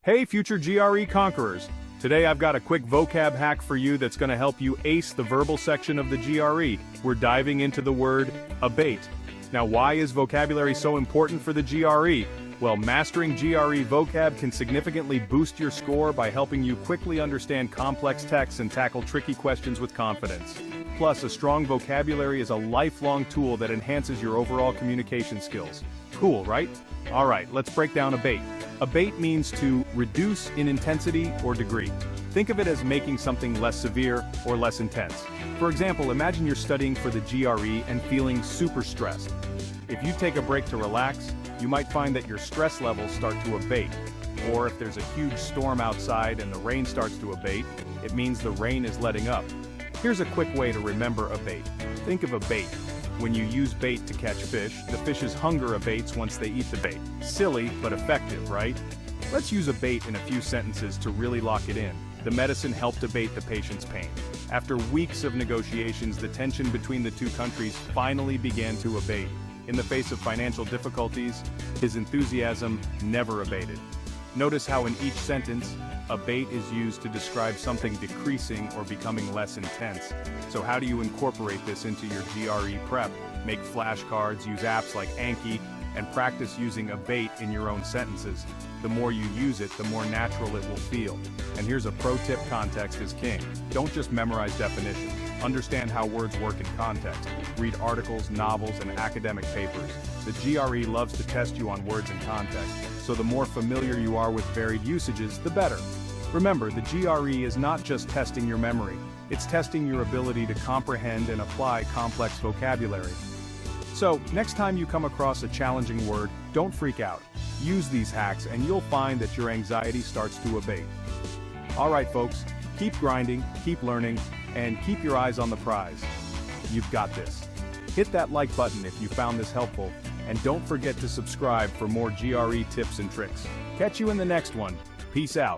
Hey future GRE conquerors! Today I've got a quick vocab hack for you that's going to help you ace the verbal section of the GRE. We're diving into the word abate. Now why is vocabulary so important for the GRE? Well, mastering GRE vocab can significantly boost your score by helping you quickly understand complex texts and tackle tricky questions with confidence. Plus, a strong vocabulary is a lifelong tool that enhances your overall communication skills. Cool, right? Alright, let's break down abate. Abate means to reduce in intensity or degree. Think of it as making something less severe or less intense. For example, imagine you're studying for the GRE and feeling super stressed. If you take a break to relax, you might find that your stress levels start to abate. Or if there's a huge storm outside and the rain starts to abate, it means the rain is letting up. Here's a quick way to remember abate. Think of a bait. When you use bait to catch fish, the fish's hunger abates once they eat the bait. Silly, but effective, right? Let's use abate in a few sentences to really lock it in. The medicine helped abate the patient's pain. After weeks of negotiations, the tension between the two countries finally began to abate. In the face of financial difficulties, his enthusiasm never abated. Notice how in each sentence, abate is used to describe something decreasing or becoming less intense. So how do you incorporate this into your GRE prep? Make flashcards, use apps like Anki, and practice using abate in your own sentences. The more you use it, the more natural it will feel. And here's a pro tip: context is king. Don't just memorize definitions. Understand how words work in context. Read articles, novels, and academic papers. The GRE loves to test you on words and context, so the more familiar you are with varied usages, the better. Remember, the GRE is not just testing your memory, it's testing your ability to comprehend and apply complex vocabulary. So, next time you come across a challenging word, don't freak out. Use these hacks and you'll find that your anxiety starts to abate. Alright folks, keep grinding, keep learning, and keep your eyes on the prize. You've got this. Hit that like button if you found this helpful, and don't forget to subscribe for more GRE tips and tricks. Catch you in the next one. Peace out.